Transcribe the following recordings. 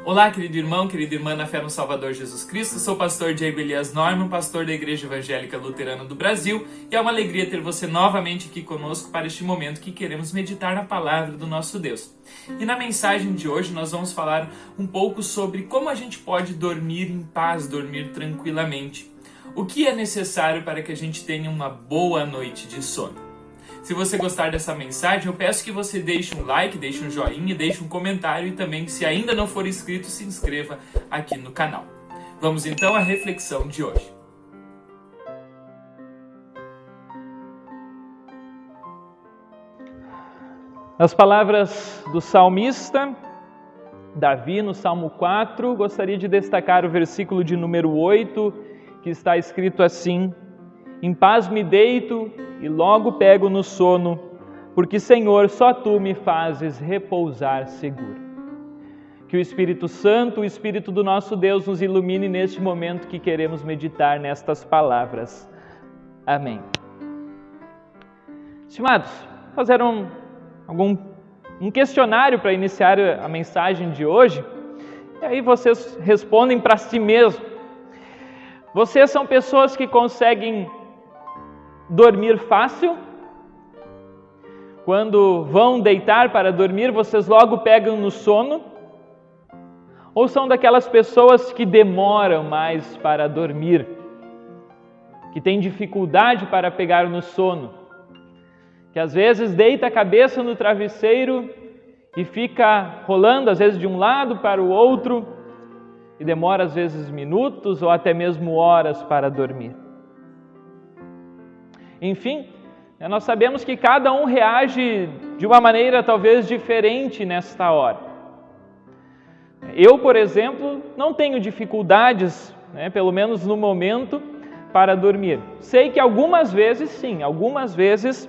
Olá, querido irmão, querida irmã na fé no Salvador Jesus Cristo. Sou o pastor Diego Elias Norman, pastor da Igreja Evangélica Luterana do Brasil, e é uma alegria ter você novamente aqui conosco para este momento que queremos meditar na palavra do nosso Deus. E na mensagem de hoje nós vamos falar um pouco sobre como a gente pode dormir em paz, dormir tranquilamente. O que é necessário para que a gente tenha uma boa noite de sono? Se você gostar dessa mensagem, eu peço que você deixe um like, deixe um joinha, deixe um comentário e também, se ainda não for inscrito, se inscreva aqui no canal. Vamos então à reflexão de hoje. Nas palavras do salmista Davi, no Salmo 4, gostaria de destacar o versículo de número 8, que está escrito assim: Em paz me deito e logo pego no sono, porque, Senhor, só Tu me fazes repousar seguro. Que o Espírito Santo, o Espírito do nosso Deus, nos ilumine neste momento que queremos meditar nestas palavras. Amém. Estimados, fazer um questionário para iniciar a mensagem de hoje, e aí vocês respondem para si mesmos. Vocês são pessoas que conseguem dormir fácil? Quando vão deitar para dormir, vocês logo pegam no sono? Ou são daquelas pessoas que demoram mais para dormir, que têm dificuldade para pegar no sono, que às vezes deita a cabeça no travesseiro e fica rolando, às vezes de um lado para o outro, e demora às vezes minutos ou até mesmo horas para dormir? Enfim, nós sabemos que cada um reage de uma maneira talvez diferente nesta hora. Eu, por exemplo, não tenho dificuldades, pelo menos no momento, para dormir. Sei que algumas vezes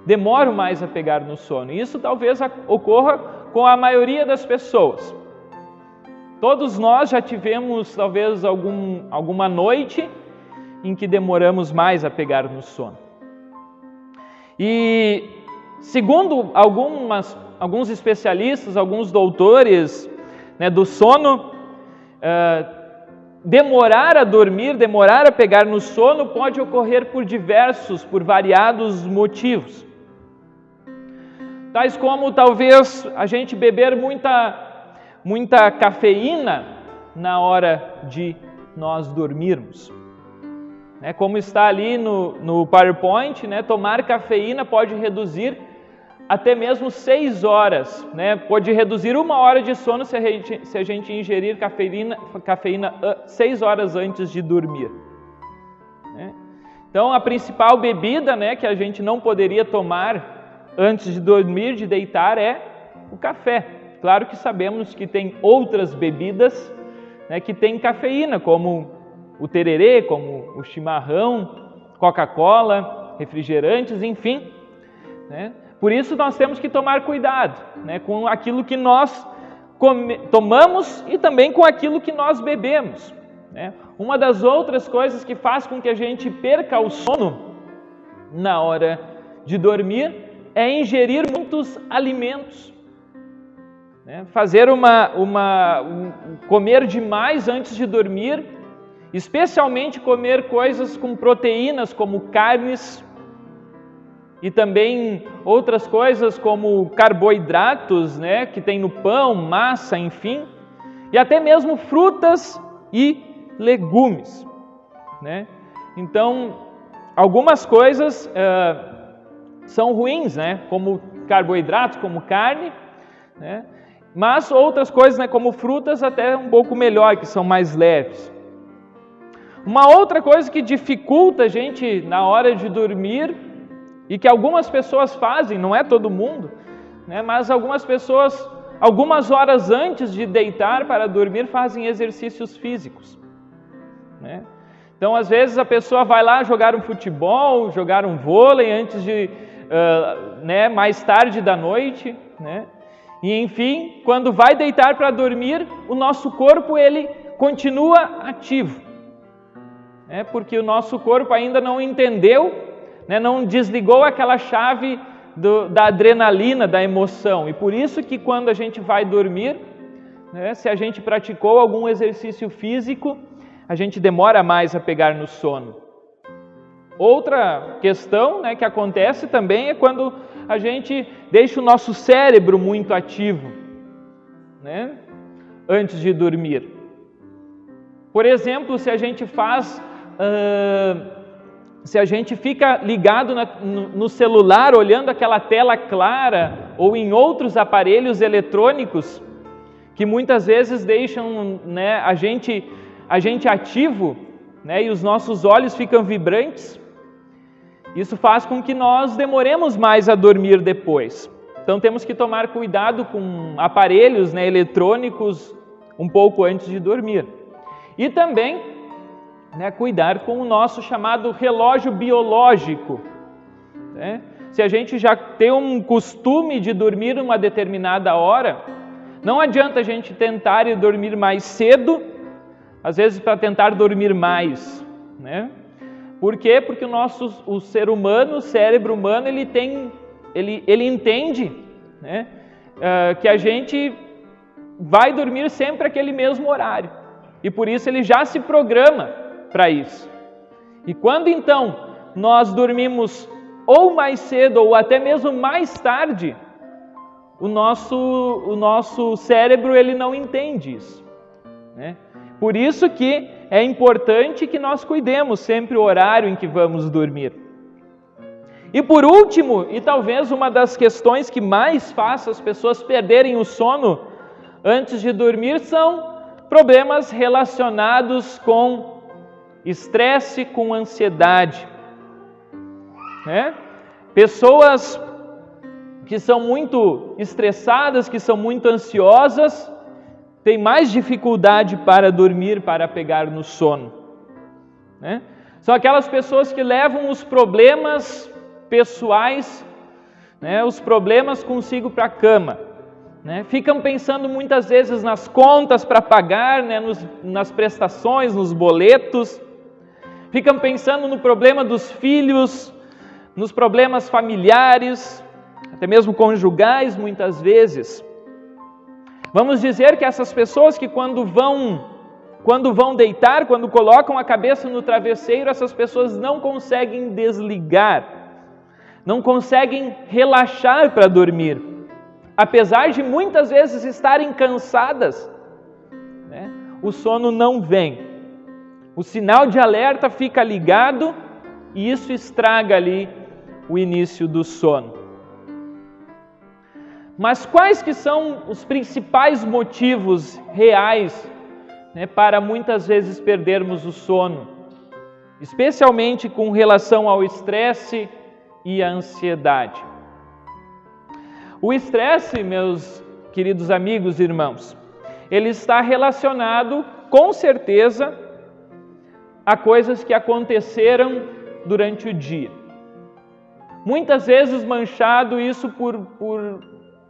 demoro mais a pegar no sono. Isso talvez ocorra com a maioria das pessoas. Todos nós já tivemos talvez alguma noite em que demoramos mais a pegar no sono. E segundo alguns especialistas, alguns doutores do sono, demorar a dormir, demorar a pegar no sono pode ocorrer por variados motivos. Tais como talvez a gente beber muita cafeína na hora de nós dormirmos. Como está ali no PowerPoint, tomar cafeína pode reduzir até mesmo 6 horas, pode reduzir 1 hora de sono se a gente ingerir cafeína 6 horas antes de dormir. Então, a principal bebida que a gente não poderia tomar antes de dormir, de deitar, é o café. Claro que sabemos que tem outras bebidas que têm cafeína, como o tererê, como o chimarrão, Coca-Cola, refrigerantes, enfim. Por isso nós temos que tomar cuidado com aquilo que nós tomamos e também com aquilo que nós bebemos. Uma das outras coisas que faz com que a gente perca o sono na hora de dormir é ingerir muitos alimentos. Comer demais antes de dormir, especialmente comer coisas com proteínas como carnes e também outras coisas como carboidratos, que tem no pão, massa, enfim, e até mesmo frutas e legumes. Então, algumas coisas são ruins, como carboidratos, como carne, mas outras coisas, como frutas, até um pouco melhor, que são mais leves. Uma outra coisa que dificulta a gente na hora de dormir e que algumas pessoas fazem, não é todo mundo, mas algumas pessoas, algumas horas antes de deitar para dormir, fazem exercícios físicos. Então, às vezes, a pessoa vai lá jogar um futebol, jogar um vôlei antes de, mais tarde da noite, E, enfim, quando vai deitar para dormir, o nosso corpo ele continua ativo. Porque o nosso corpo ainda não entendeu, não desligou aquela chave da adrenalina, da emoção. E por isso que quando a gente vai dormir, né? Se a gente praticou algum exercício físico, a gente demora mais a pegar no sono. Outra questão, né, que acontece também é quando a gente deixa o nosso cérebro muito ativo, né, antes de dormir. Por exemplo, se a gente fica ligado no celular, olhando aquela tela clara, ou em outros aparelhos eletrônicos, que muitas vezes deixam, né, a gente ativo, né, e os nossos olhos ficam vibrantes, isso faz com que nós demoremos mais a dormir depois. Então temos que tomar cuidado com aparelhos, né, eletrônicos um pouco antes de dormir. E também, né, cuidar com o nosso chamado relógio biológico, né? Se a gente já tem um costume de dormir uma determinada hora, não adianta a gente tentar ir dormir mais cedo, às vezes para tentar dormir mais, né? Por quê? Porque o ser humano, o cérebro humano, ele entende, né, que a gente vai dormir sempre aquele mesmo horário. E por isso ele já se programa para isso. E quando então nós dormimos ou mais cedo ou até mesmo mais tarde, o nosso cérebro ele não entende isso, né? Por isso que é importante que nós cuidemos sempre o horário em que vamos dormir. E por último, e talvez uma das questões que mais faça as pessoas perderem o sono antes de dormir são problemas relacionados com estresse, com ansiedade, né? Pessoas que são muito estressadas, que são muito ansiosas, têm mais dificuldade para dormir, para pegar no sono, né? São aquelas pessoas que levam os problemas pessoais, né, os problemas consigo para a cama, né? Ficam pensando muitas vezes nas contas para pagar, né, nas prestações, nos boletos, ficam pensando no problema dos filhos, nos problemas familiares, até mesmo conjugais muitas vezes. Vamos dizer que essas pessoas que quando vão deitar, quando colocam a cabeça no travesseiro, essas pessoas não conseguem desligar, não conseguem relaxar para dormir. Apesar de muitas vezes estarem cansadas, né, o sono não vem. O sinal de alerta fica ligado e isso estraga ali o início do sono. Mas quais que são os principais motivos reais, né, para muitas vezes perdermos o sono? Especialmente com relação ao estresse e à ansiedade. O estresse, meus queridos amigos e irmãos, ele está relacionado, com certeza, a coisas que aconteceram durante o dia. Muitas vezes manchado isso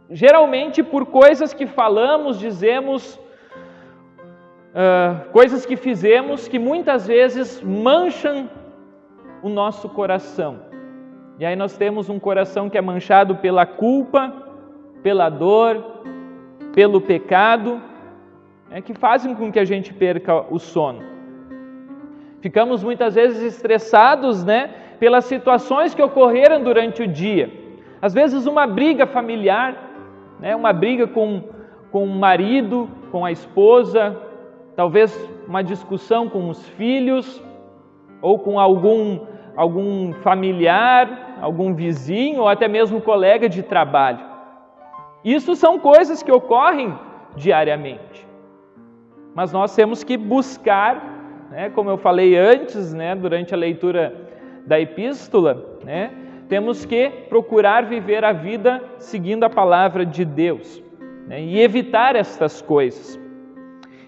geralmente por coisas que falamos, dizemos, coisas que fizemos que muitas vezes mancham o nosso coração. E aí nós temos um coração que é manchado pela culpa, pela dor, pelo pecado, que fazem com que a gente perca o sono. Ficamos muitas vezes estressados, né, pelas situações que ocorreram durante o dia. Às vezes uma briga familiar, né, uma briga com o marido, com a esposa, talvez uma discussão com os filhos, ou com algum familiar, algum vizinho, ou até mesmo colega de trabalho. Isso são coisas que ocorrem diariamente. Mas nós temos que buscar, né, como eu falei antes, né, durante a leitura da epístola, né, temos que procurar viver a vida seguindo a palavra de Deus, né, e evitar estas coisas.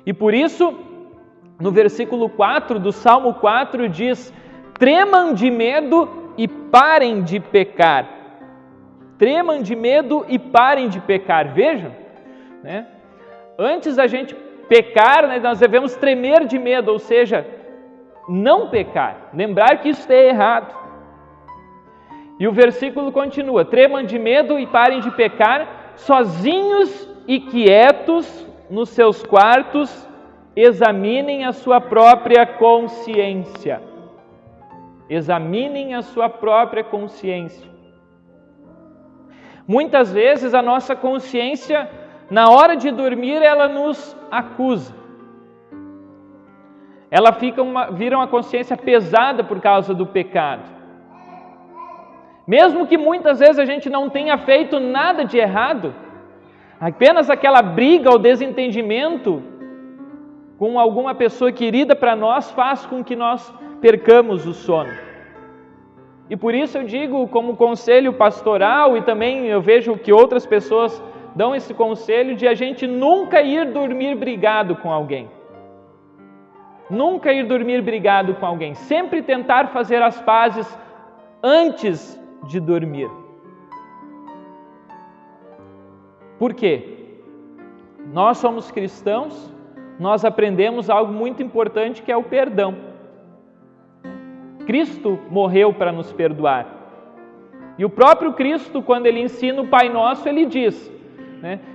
E por isso, no versículo 4 do Salmo 4 diz: tremam de medo e parem de pecar. Tremam de medo e parem de pecar. Vejam, né? Antes da gente pecar, né, nós devemos tremer de medo, ou seja, não pecar. Lembrar que isso é errado. E o versículo continua: tremam de medo e parem de pecar, sozinhos e quietos nos seus quartos, examinem a sua própria consciência. Examinem a sua própria consciência. Muitas vezes a nossa consciência, na hora de dormir, ela nos acusa. Ela vira uma consciência pesada por causa do pecado. Mesmo que muitas vezes a gente não tenha feito nada de errado, apenas aquela briga ou desentendimento com alguma pessoa querida para nós faz com que nós percamos o sono. E por isso eu digo, como conselho pastoral, e também eu vejo que outras pessoas dão esse conselho, de a gente nunca ir dormir brigado com alguém. Nunca ir dormir brigado com alguém. Sempre tentar fazer as pazes antes de dormir. Por quê? Nós somos cristãos, nós aprendemos algo muito importante, que é o perdão. Cristo morreu para nos perdoar. E o próprio Cristo, quando ele ensina o Pai Nosso, ele diz,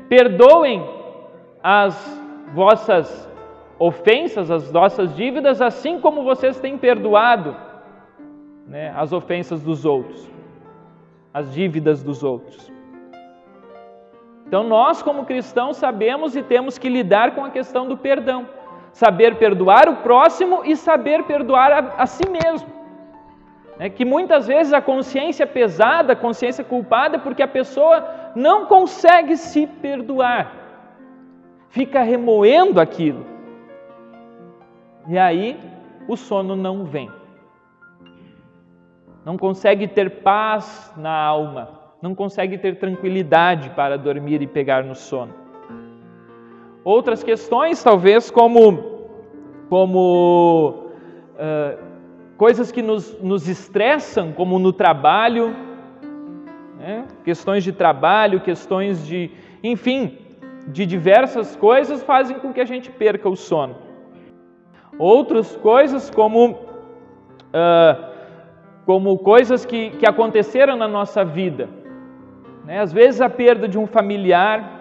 perdoem as vossas ofensas, as vossas dívidas, assim como vocês têm perdoado as ofensas dos outros, as dívidas dos outros. Então nós, como cristãos, sabemos e temos que lidar com a questão do perdão. Saber perdoar o próximo e saber perdoar a si mesmo. Que muitas vezes a consciência pesada, a consciência culpada, é porque a pessoa não consegue se perdoar. Fica remoendo aquilo. E aí o sono não vem. Não consegue ter paz na alma. Não consegue ter tranquilidade para dormir e pegar no sono. Outras questões, talvez, como coisas que nos estressam, como no trabalho, questões de trabalho, questões de, enfim, de diversas coisas, fazem com que a gente perca o sono. Outras coisas como coisas que aconteceram na nossa vida. Às vezes a perda de um familiar,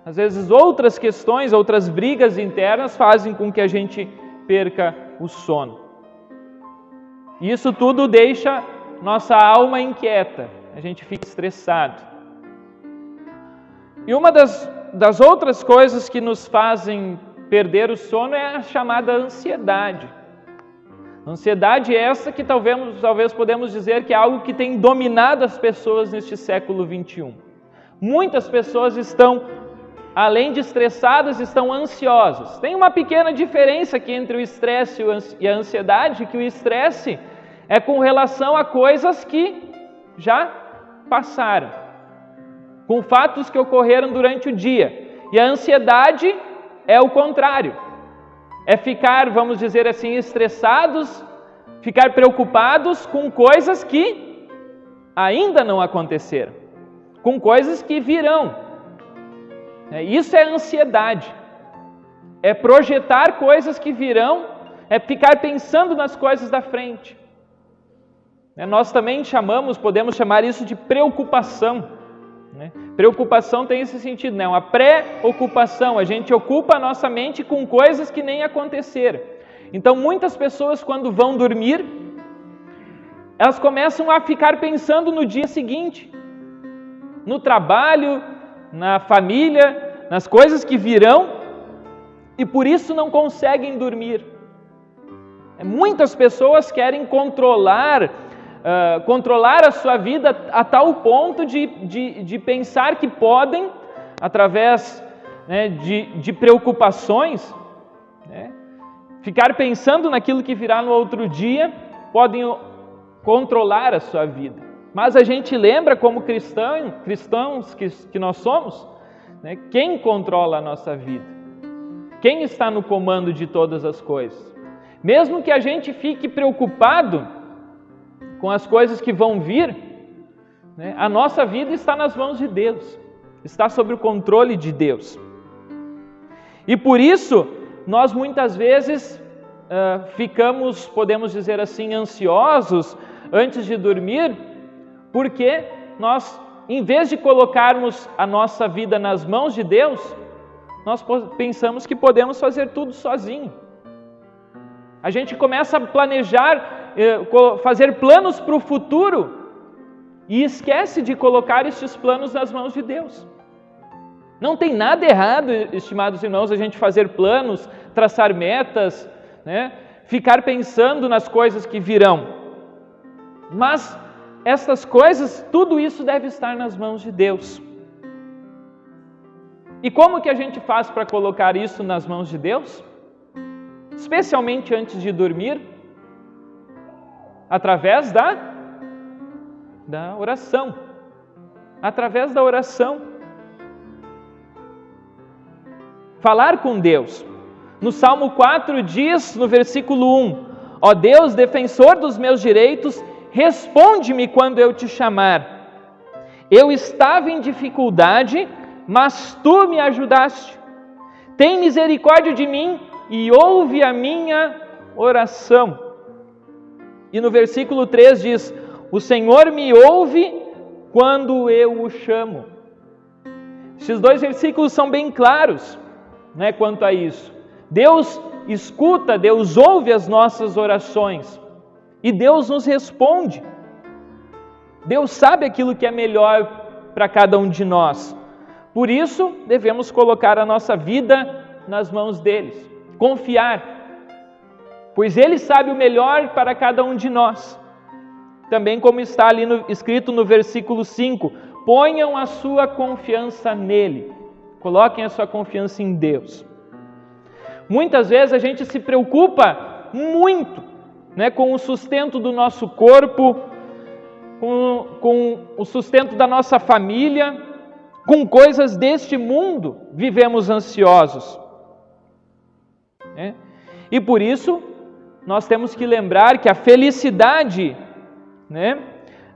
às vezes outras questões, outras brigas internas fazem com que a gente perca o sono. E isso tudo deixa nossa alma inquieta, a gente fica estressado. E uma das outras coisas que nos fazem perder o sono é a chamada ansiedade. Ansiedade essa que talvez podemos dizer que é algo que tem dominado as pessoas neste século 21. Muitas pessoas estão, além de estressadas, estão ansiosas. Tem uma pequena diferença aqui entre o estresse e a ansiedade, que o estresse é com relação a coisas que já passaram, com fatos que ocorreram durante o dia. E a ansiedade é o contrário. É ficar, vamos dizer assim, estressados, ficar preocupados com coisas que ainda não aconteceram, com coisas que virão. Isso é ansiedade. É projetar coisas que virão, é ficar pensando nas coisas da frente. Nós também podemos chamar isso de preocupação. Preocupação tem esse sentido, uma pré-ocupação. A gente ocupa a nossa mente com coisas que nem aconteceram. Então, muitas pessoas, quando vão dormir, elas começam a ficar pensando no dia seguinte, no trabalho, na família, nas coisas que virão, e por isso não conseguem dormir. Muitas pessoas querem controlar a sua vida a tal ponto de pensar que podem, através de preocupações, ficar pensando naquilo que virá no outro dia, podem controlar a sua vida. Mas a gente lembra, como cristãos que nós somos, quem controla a nossa vida? Quem está no comando de todas as coisas? Mesmo que a gente fique preocupado com as coisas que vão vir, a nossa vida está nas mãos de Deus, está sob o controle de Deus. E por isso, nós muitas vezes ficamos, podemos dizer assim, ansiosos antes de dormir, porque nós, em vez de colocarmos a nossa vida nas mãos de Deus, nós pensamos que podemos fazer tudo sozinho. A gente começa a planejar, fazer planos para o futuro e esquece de colocar estes planos nas mãos de Deus. Não tem nada errado, estimados irmãos, a gente fazer planos, traçar metas, né? Ficar pensando nas coisas que virão. Mas estas coisas, tudo isso deve estar nas mãos de Deus. E como que a gente faz para colocar isso nas mãos de Deus? Especialmente antes de dormir, através da oração. Através da oração. Falar com Deus. No Salmo 4 diz, no versículo 1, ó Deus, defensor dos meus direitos, responde-me quando eu te chamar. Eu estava em dificuldade, mas tu me ajudaste. Tem misericórdia de mim e ouve a minha oração. E no versículo 3 diz, o Senhor me ouve quando eu o chamo. Esses dois versículos são bem claros, né, quanto a isso. Deus escuta, Deus ouve as nossas orações e Deus nos responde. Deus sabe aquilo que é melhor para cada um de nós. Por isso, devemos colocar a nossa vida nas mãos deles, confiar, pois Ele sabe o melhor para cada um de nós. Também como está ali escrito no versículo 5, ponham a sua confiança nele, coloquem a sua confiança em Deus. Muitas vezes a gente se preocupa muito, né, com o sustento do nosso corpo, com o sustento da nossa família, com coisas deste mundo, vivemos ansiosos. Né? E por isso, nós temos que lembrar que a felicidade, né,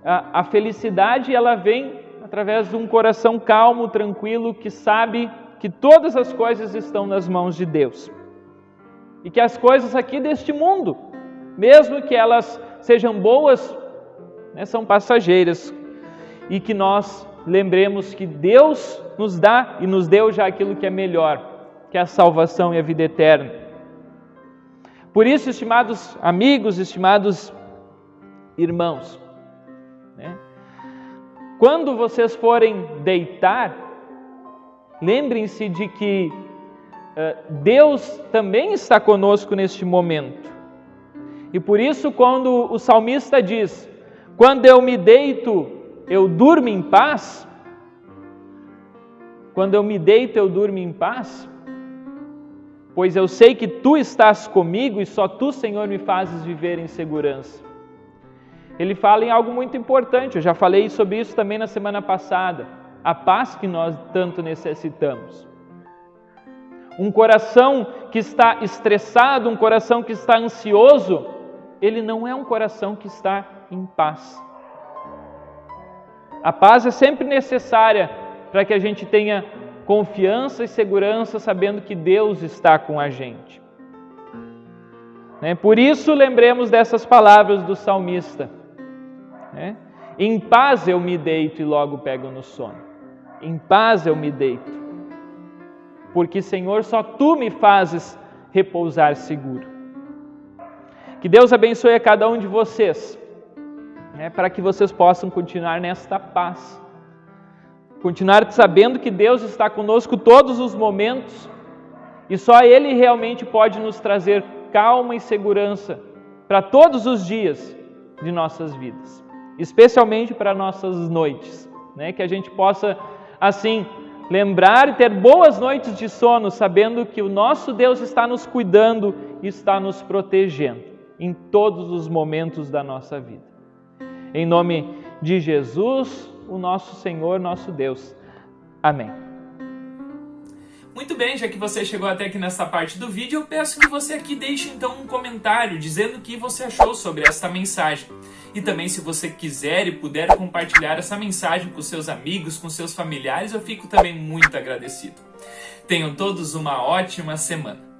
a felicidade ela vem através de um coração calmo, tranquilo, que sabe que todas as coisas estão nas mãos de Deus. E que as coisas aqui deste mundo, mesmo que elas sejam boas, né, são passageiras. E que nós lembremos que Deus nos dá e nos deu já aquilo que é melhor, que é a salvação e a vida eterna. Por isso, estimados amigos, estimados irmãos, né, quando vocês forem deitar, lembrem-se de que Deus também está conosco neste momento. E por isso, quando o salmista diz, quando eu me deito, eu durmo em paz. Quando eu me deito, eu durmo em paz, pois eu sei que Tu estás comigo e só Tu, Senhor, me fazes viver em segurança. Ele fala em algo muito importante, eu já falei sobre isso também na semana passada, a paz que nós tanto necessitamos. Um coração que está estressado, um coração que está ansioso, ele não é um coração que está em paz. A paz é sempre necessária para que a gente tenha confiança e segurança, sabendo que Deus está com a gente. Por isso, lembremos dessas palavras do salmista. Em paz eu me deito e logo pego no sono. Em paz eu me deito. Porque, Senhor, só Tu me fazes repousar seguro. Que Deus abençoe a cada um de vocês, para que vocês possam continuar nesta paz. Continuar sabendo que Deus está conosco todos os momentos e só Ele realmente pode nos trazer calma e segurança para todos os dias de nossas vidas, especialmente para nossas noites, que a gente possa, assim, lembrar e ter boas noites de sono, sabendo que o nosso Deus está nos cuidando e está nos protegendo em todos os momentos da nossa vida. Em nome de Jesus, o nosso Senhor, nosso Deus. Amém. Muito bem, já que você chegou até aqui nessa parte do vídeo, eu peço que você aqui deixe então um comentário dizendo o que você achou sobre esta mensagem. E também, se você quiser e puder compartilhar essa mensagem com seus amigos, com seus familiares, eu fico também muito agradecido. Tenham todos uma ótima semana.